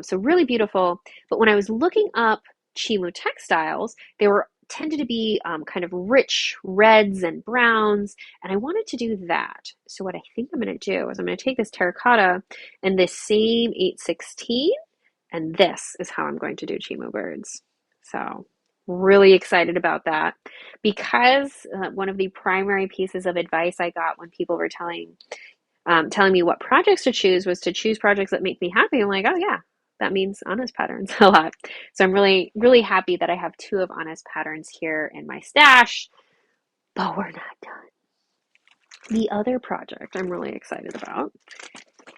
So really beautiful. But when I was looking up Chimu textiles, they were tended to be kind of rich reds and browns, and I wanted to do that. So what I think I'm going to do is I'm going to take this terracotta and this same 816, and this is how I'm going to do Chimu birds. So really excited about that because one of the primary pieces of advice I got when people were telling me what projects to choose was to choose projects that make me happy. I'm like, oh yeah, that means Anna's patterns a lot. So I'm really, really happy that I have two of Anna's patterns here in my stash, but we're not done. The other project I'm really excited about.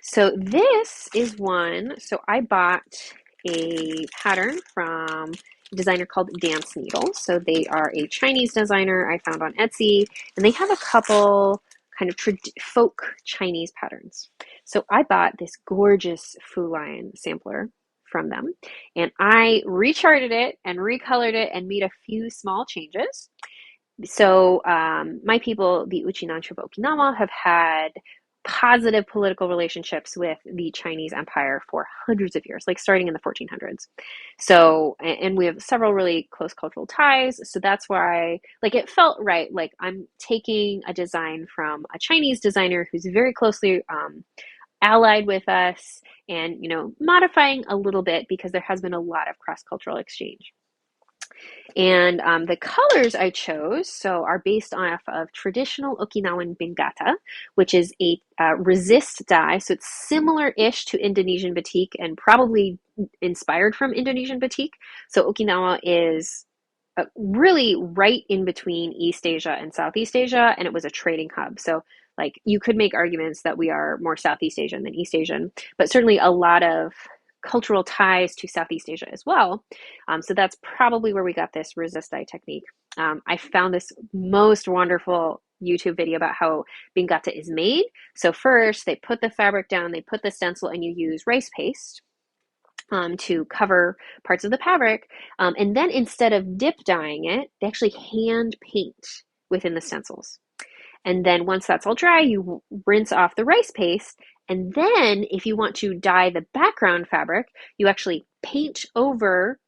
So this is one, so I bought a pattern from a designer called Dance Needles. So they are a Chinese designer I found on Etsy, and they have a couple kind of folk Chinese patterns. So I bought this gorgeous Fu Lion sampler from them, and I recharted it and recolored it and made a few small changes. So my people, the Uchinan of Okinawa, have had positive political relationships with the Chinese Empire for hundreds of years, like starting in the 1400s. So, and we have several really close cultural ties. So that's why, like, it felt right. Like I'm taking a design from a Chinese designer who's very closely allied with us, and modifying a little bit because there has been a lot of cross-cultural exchange. And the colors I chose are based off of traditional Okinawan bingata, which is a resist dye. So it's similar-ish to Indonesian batik and probably inspired from Indonesian batik. So Okinawa is really right in between East Asia and Southeast Asia, and it was a trading hub. So like you could make arguments that we are more Southeast Asian than East Asian, but certainly a lot of cultural ties to Southeast Asia as well. So that's probably where we got this resist dye technique. I found this most wonderful YouTube video about how bingata is made. So first they put the fabric down, they put the stencil, and you use rice paste to cover parts of the fabric. And then instead of dip dyeing it, they actually hand paint within the stencils. And then once that's all dry, you rinse off the rice paste. And then if you want to dye the background fabric, you actually paint over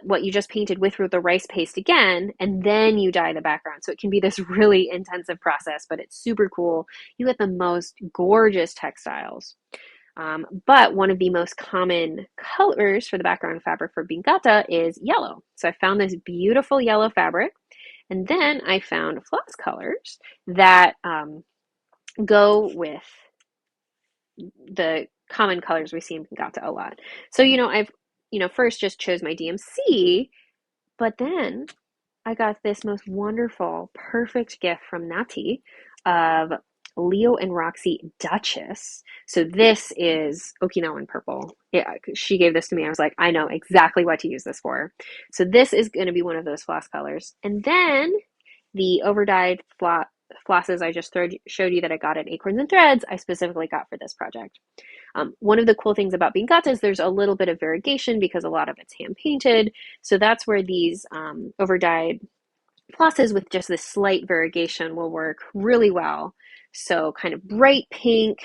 what you just painted with the rice paste again, and then you dye the background. So it can be this really intensive process, but it's super cool. You get the most gorgeous textiles. But one of the most common colors for the background fabric for bingata is yellow. So I found this beautiful yellow fabric, and then I found floss colors that go with the common colors we see in bingata a lot. So, I've, first just chose my DMC, but then I got this most wonderful, perfect gift from Nati of Leo and Roxy Duchess. So this is Okinawan purple. Yeah, she gave this to me. I was like, I know exactly what to use this for. So this is going to be one of those floss colors. And then the overdyed flosses I just showed you that I got at Acorns and Threads, I specifically got for this project. One of the cool things about bingata is there's a little bit of variegation because a lot of it's hand painted. So that's where these overdyed flosses with just this slight variegation will work really well. So kind of bright pink,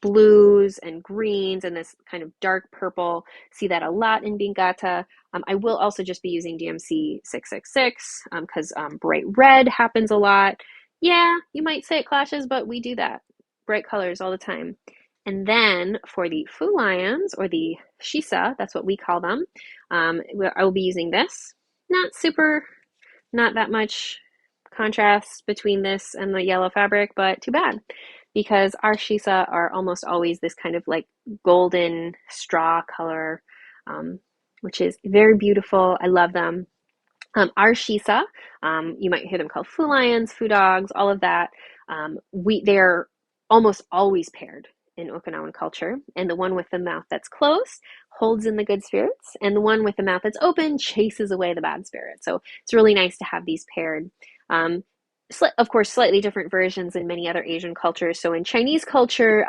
blues and greens, and this kind of dark purple. See that a lot in bingata. I will also just be using DMC 666 because bright red happens a lot. Yeah, you might say it clashes, but we do that. Bright colors all the time. And then for the Fu Lions, or the Shisa, that's what we call them, I will be using this. Not that much contrast between this and the yellow fabric, but too bad, because our Shisa are almost always this kind of like golden straw color, which is very beautiful. I love them. Our Shisa, you might hear them called Fu Lions, Fu Dogs, all of that. They're almost always paired in Okinawan culture, and the one with the mouth that's closed holds in the good spirits, and the one with the mouth that's open chases away the bad spirits. So it's really nice to have these paired. of course, slightly different versions in many other Asian cultures. So in Chinese culture,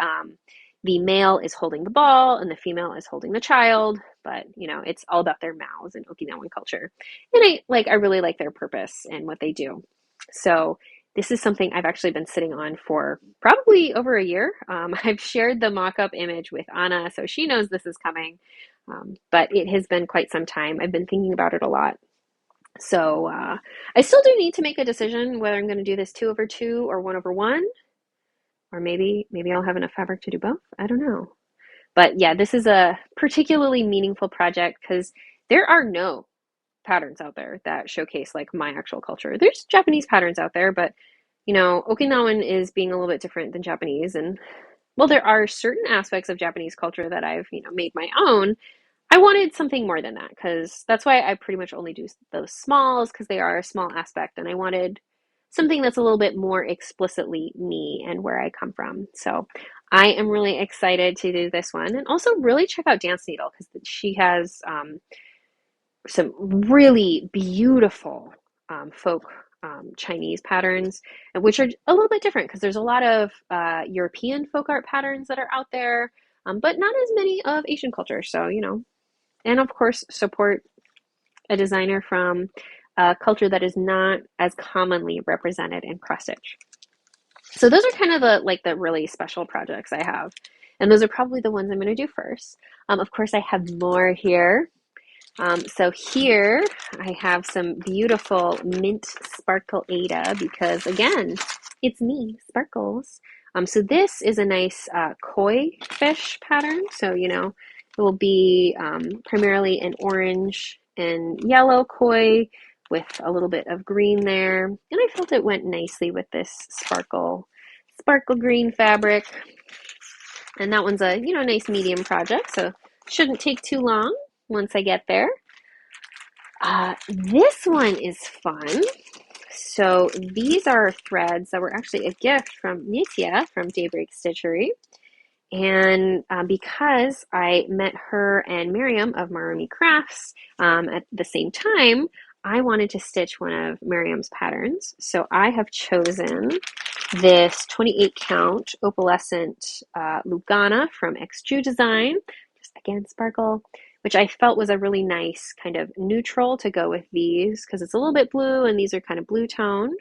the male is holding the ball and the female is holding the child, but it's all about their mouths in Okinawan culture. And I really like their purpose and what they do. So this is something I've actually been sitting on for probably over a year. I've shared the mock-up image with Anna, so she knows this is coming. But it has been quite some time. I've been thinking about it a lot. So I still do need to make a decision whether I'm going to do this 2/2 or 1/1, or maybe I'll have enough fabric to do both. I don't know. But yeah, this is a particularly meaningful project because there are no patterns out there that showcase like my actual culture. There's Japanese patterns out there, but Okinawan is being a little bit different than Japanese, and well, there are certain aspects of Japanese culture that I've made my own. I wanted something more than that because that's why I pretty much only do those smalls because they are a small aspect, and I wanted something that's a little bit more explicitly me and where I come from. So I am really excited to do this one, and also really check out Dance Needle because she has some really beautiful folk Chinese patterns, which are a little bit different because there's a lot of European folk art patterns that are out there, but not as many of Asian culture. So, and of course, support a designer from a culture that is not as commonly represented in cross stitch. So those are kind of the really special projects I have. And those are probably the ones I'm going to do first. Of course, I have more here. So here I have some beautiful mint sparkle Ada because again, it's me, sparkles. So this is a nice koi fish pattern. So, it will be primarily an orange and yellow koi with a little bit of green there. And I felt it went nicely with this sparkle green fabric. And that one's a, nice medium project. So shouldn't take too long once I get there. This one is fun. So these are threads that were actually a gift from Nitya from Daybreak Stitchery. And because I met her and Miriam of Marumi Crafts at the same time, I wanted to stitch one of Miriam's patterns. So I have chosen this 28 count opalescent Lugana from XJU Design. Just again, sparkle, which I felt was a really nice kind of neutral to go with these because it's a little bit blue and these are kind of blue toned.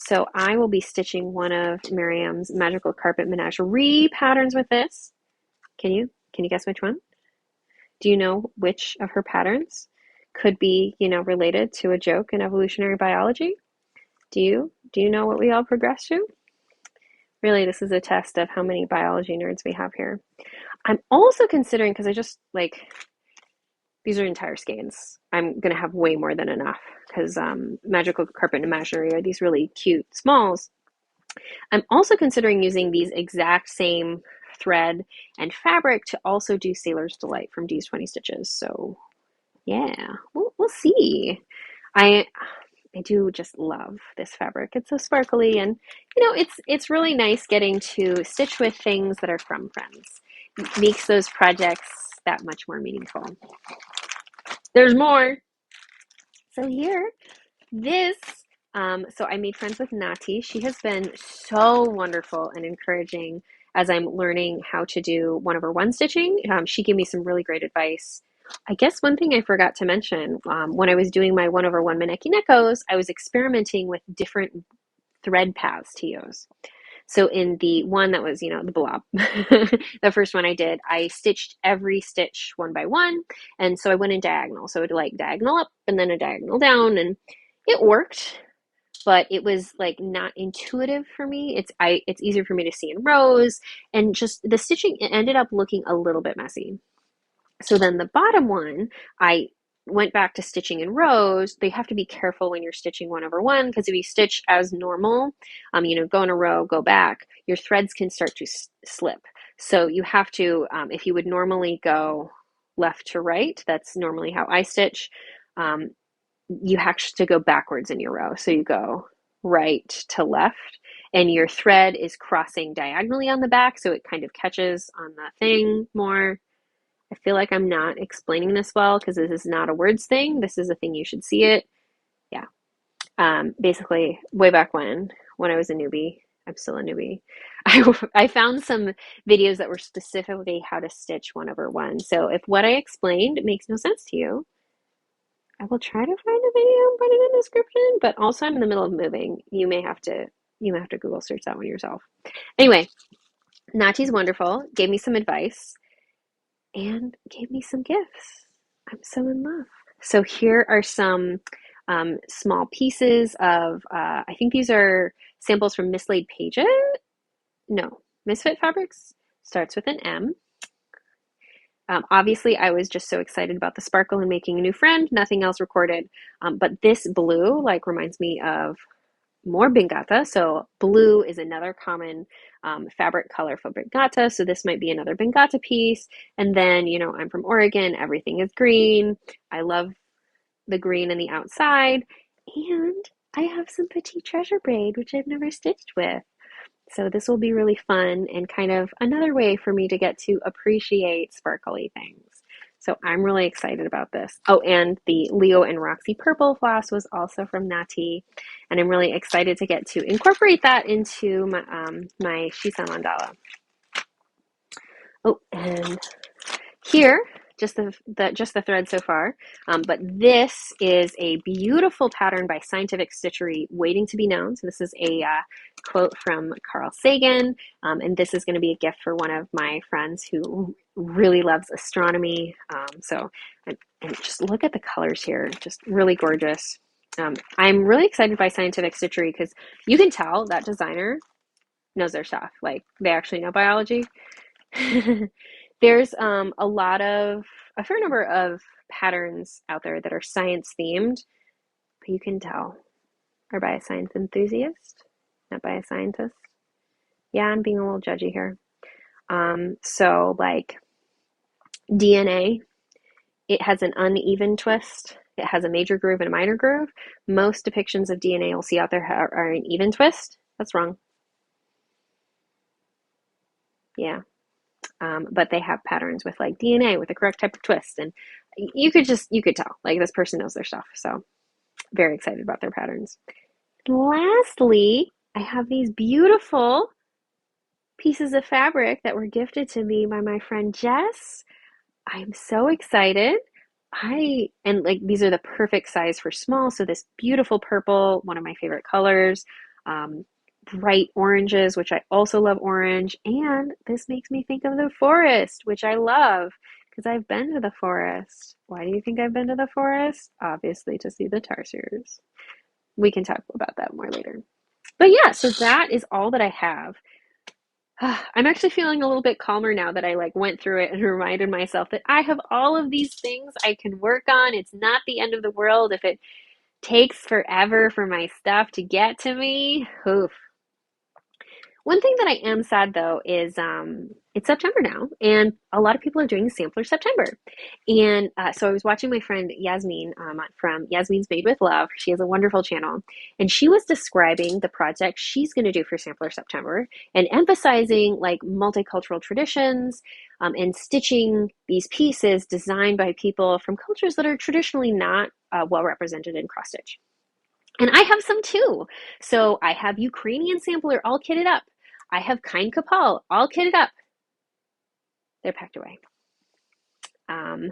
So I will be stitching one of Miriam's Magical Carpet Menagerie patterns with this. Can you guess which one? Do you know which of her patterns could be, related to a joke in evolutionary biology? Do you know what we all progress to? Really, this is a test of how many biology nerds we have here. I'm also considering, because I just these are entire skeins. I'm going to have way more than enough because Magical Carpet Imaginary are these really cute smalls. I'm also considering using these exact same thread and fabric to also do Sailor's Delight from D's 20 Stitches. So yeah, we'll see. I do just love this fabric. It's so sparkly and it's really nice getting to stitch with things that are from friends. It makes those projects that much more meaningful. There's more. So here, this, so I made friends with Nati. She has been so wonderful and encouraging as I'm learning how to do 1/1 stitching. She gave me some really great advice. I guess one thing I forgot to mention, when I was doing my 1/1 Maneki Nekos, I was experimenting with different thread paths to use. So in the one that was, the blob, the first one I did, I stitched every stitch one by one. And so I went in diagonal. So it would diagonal up and then a diagonal down. And it worked, but it was not intuitive for me. It's easier for me to see in rows. And just the stitching ended up looking a little bit messy. So then the bottom one, I went back to stitching in rows. They have to be careful when you're stitching 1/1 because if you stitch as normal, go in a row, go back, your threads can start to slip. So you have to, if you would normally go left to right, that's normally how I stitch, you have to go backwards in your row. So you go right to left and your thread is crossing diagonally on the back so it kind of catches on the thing more. I feel like I'm not explaining this well because this is not a words thing. This is a thing you should see it. Yeah. Basically, way back when I was a newbie, I'm still a newbie. I found some videos that were specifically how to stitch one over one. So if what I explained makes no sense to you, I will try to find a video and put it in the description. But also, I'm in the middle of moving. You may have to Google search that one yourself. Anyway, Nati's wonderful. Gave me some advice and gave me some gifts. I'm so in love. So here are some small pieces of, I think these are samples from Mislaid Pages. No, Misfit Fabrics starts with an M. Obviously, I was just so excited about the sparkle and making a new friend, nothing else recorded. But this blue like reminds me of more Bengata. So blue is another common fabric color for Bengata. So this might be another Bengata piece. And then, I'm from Oregon. Everything is green. I love the green in the outside. And I have some Petite Treasure braid, which I've never stitched with. So this will be really fun and kind of another way for me to get to appreciate sparkly things. So I'm really excited about this. Oh, and the Leo and Roxy purple floss was also from Nati, and I'm really excited to get to incorporate that into my Shisa mandala. Oh, and here, just the thread so far, but this is a beautiful pattern by Scientific Stitchery waiting to be known. So this is a quote from Carl Sagan, and this is going to be a gift for one of my friends who really loves astronomy. And just look at the colors here, just really gorgeous. I'm really excited by Scientific Stitchery because you can tell that designer knows their stuff. Like they actually know biology. There's a fair number of patterns out there that are science themed, but you can tell are by a science enthusiast, not by a scientist. Yeah, I'm being a little judgy here. So like DNA, it has an uneven twist. It has a major groove and a minor groove. Most depictions of DNA you'll see out there are an even twist. That's wrong. Yeah. But they have patterns with like DNA with the correct type of twist, and you could tell like this person knows their stuff. So very excited about their patterns. Lastly, I have these beautiful pieces of fabric that were gifted to me by my friend Jess. I'm so excited. And like these are the perfect size for small. So this beautiful purple, one of my favorite colors. Bright oranges, which I also love orange. And this makes me think of the forest, which I love because I've been to the forest. Why do you think I've been to the forest? Obviously to see the tarsiers. We can talk about that more later. But yeah, so that is all that I have. I'm actually feeling a little bit calmer now that I like went through it and reminded myself that I have all of these things I can work on. It's not the end of the world if it takes forever for my stuff to get to me. Oof. One thing that I am sad though is it's September now, and a lot of people are doing Sampler September. And so I was watching my friend Yasmin from Yasmin's Made with Love. She has a wonderful channel, and she was describing the project she's going to do for Sampler September and emphasizing like multicultural traditions and stitching these pieces designed by people from cultures that are traditionally not well represented in cross stitch. And I have some too. So I have Ukrainian sampler all kitted up. I have Kind Kapal all kitted up. They're packed away. So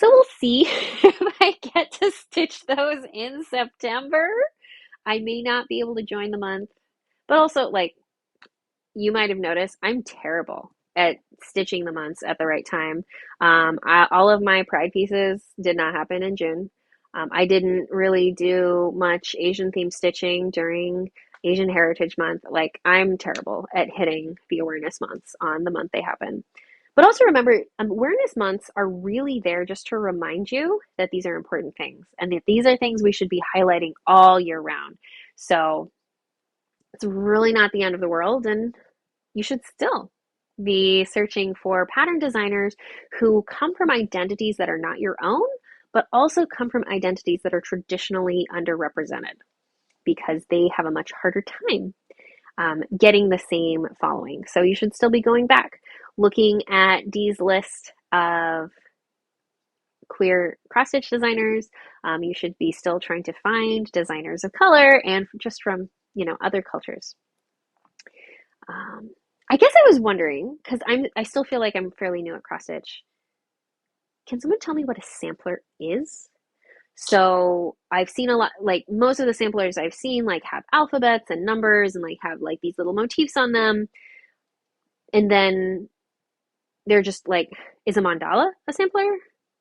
we'll see if I get to stitch those in September. I may not be able to join the month, but also like you might have noticed, I'm terrible at stitching the months at the right time. All of my pride pieces did not happen in June. I didn't really do much Asian themed stitching during Asian Heritage Month. Like I'm terrible at hitting the awareness months on the month they happen. But also remember, awareness months are really there just to remind you that these are important things and that these are things we should be highlighting all year round. So it's really not the end of the world, and you should still be searching for pattern designers who come from identities that are not your own, but also come from identities that are traditionally underrepresented because they have a much harder time getting the same following. So you should still be going back, looking at Dee's list of queer cross stitch designers. You should be still trying to find designers of color and just from, other cultures. Um, I guess I was wondering because I still feel like I'm fairly new at cross stitch. Can someone tell me what a sampler is? So I've seen a lot, like most of the samplers I've seen, like have alphabets and numbers and like have like these little motifs on them. And then they're just like, is a mandala a sampler?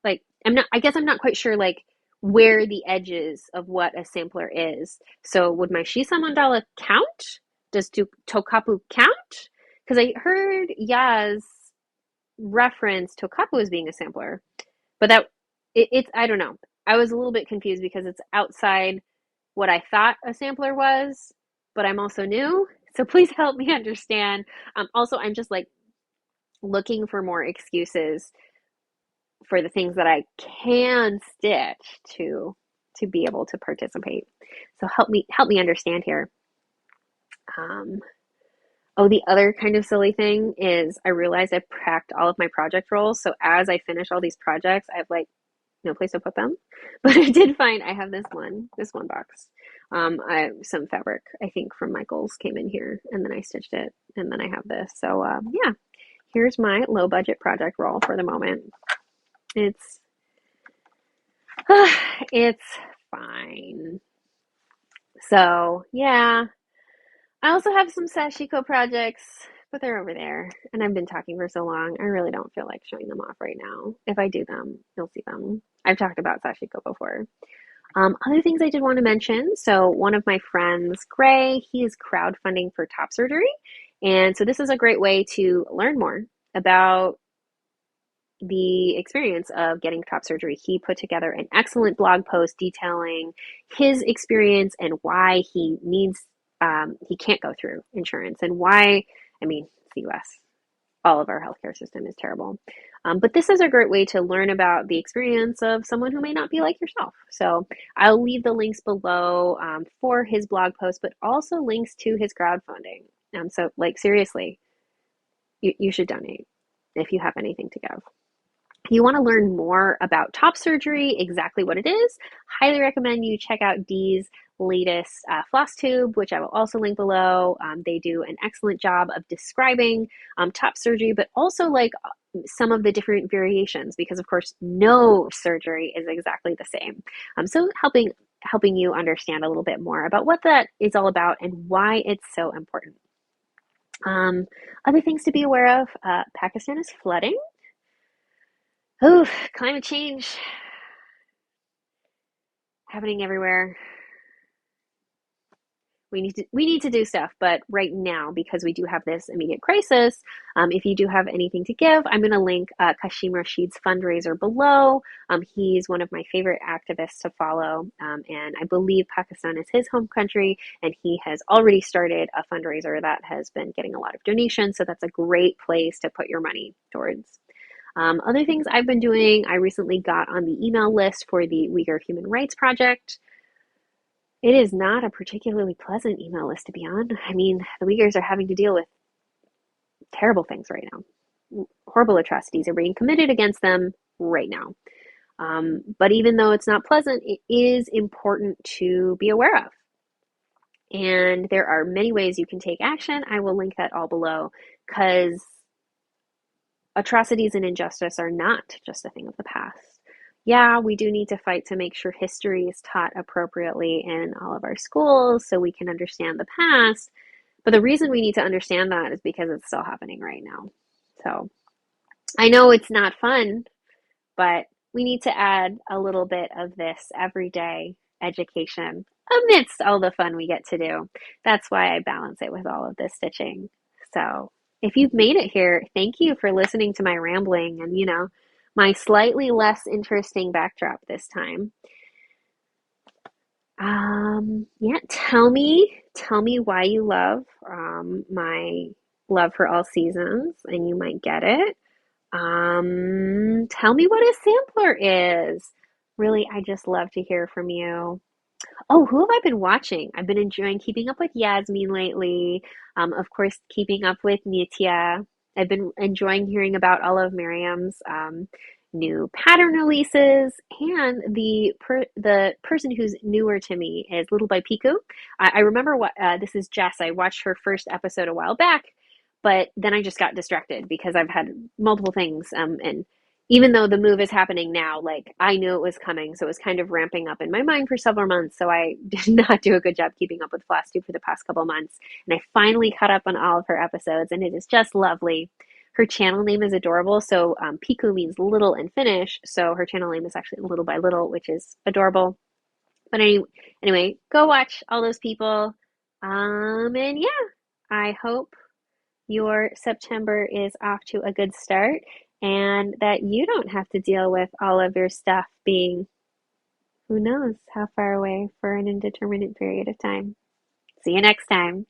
Like, I guess I'm not quite sure like where the edges of what a sampler is. So would my Shisa mandala count? Does Tokapu count? Because I heard Yaz reference Tokapu as being a sampler. But it's I don't know. I was a little bit confused because it's outside what I thought a sampler was, but I'm also new. So please help me understand. Also, I'm just like looking for more excuses for the things that I can stitch to be able to participate. So help me understand here. Um, oh, the other kind of silly thing is I realized I packed all of my project rolls. So as I finish all these projects, I have like no place to put them. But I did find I have this one box. I have some fabric, I think from Michael's came in here and then I stitched it and then I have this. So yeah, here's my low budget project roll for the moment. It's it's fine. So yeah, I also have some sashiko projects, but they're over there. And I've been talking for so long, I really don't feel like showing them off right now. If I do them, you'll see them. I've talked about sashiko before. Other things I did want to mention. So one of my friends, Gray, he is crowdfunding for top surgery. And so this is a great way to learn more about the experience of getting top surgery. He put together an excellent blog post detailing his experience and why he can't go through insurance and why, I mean, it's the US. All of our healthcare system is terrible. But this is a great way to learn about the experience of someone who may not be like yourself. So I'll leave the links below for his blog post, but also links to his crowdfunding. So, like, seriously, you should donate if you have anything to give. If you want to learn more about top surgery, exactly what it is, highly recommend you check out Dee's latest Flosstube, which I will also link below. They do an excellent job of describing top surgery, but also like some of the different variations, because of course no surgery is exactly the same. So helping you understand a little bit more about what that is all about and why it's so important. Other things to be aware of, Pakistan is flooding. Oh, climate change happening everywhere. We need to do stuff, but right now, because we do have this immediate crisis, if you do have anything to give, I'm going to link Kashim Rashid's fundraiser below. He's one of my favorite activists to follow, and I believe Pakistan is his home country, and he has already started a fundraiser that has been getting a lot of donations, so that's a great place to put your money towards. Other things I've been doing, I recently got on the email list for the Uyghur Human Rights Project. It is not a particularly pleasant email list to be on. I mean, the Uyghurs are having to deal with terrible things right now. Horrible atrocities are being committed against them right now. But even though it's not pleasant, it is important to be aware of. And there are many ways you can take action. I will link that all below because atrocities and injustice are not just a thing of the past. Yeah, we do need to fight to make sure history is taught appropriately in all of our schools so we can understand the past. But the reason we need to understand that is because it's still happening right now. So I know it's not fun, but we need to add a little bit of this everyday education amidst all the fun we get to do. That's why I balance it with all of this stitching. So if you've made it here, thank you for listening to my rambling and, my slightly less interesting backdrop this time. Yeah, tell me why you love my love for all seasons, and you might get it. Tell me what a sampler is. Really, I just love to hear from you. Oh, who have I been watching? I've been enjoying keeping up with Yasmin lately. Of course, keeping up with Nitya. I've been enjoying hearing about all of Miriam's new pattern releases, and the person who's newer to me is Little by Piku. I remember what this is Jess. I watched her first episode a while back, but then I just got distracted because I've had multiple things. And even though the move is happening now, like I knew it was coming, so it was kind of ramping up in my mind for several months. So I did not do a good job keeping up with Flosstube for the past couple months, and I finally caught up on all of her episodes, and it is just lovely. Her channel name is adorable. So Piku means little in Finnish, so her channel name is actually Little by Little, which is adorable. But anyway, go watch all those people. And yeah, I hope your September is off to a good start and that you don't have to deal with all of your stuff being who knows how far away for an indeterminate period of time. See you next time.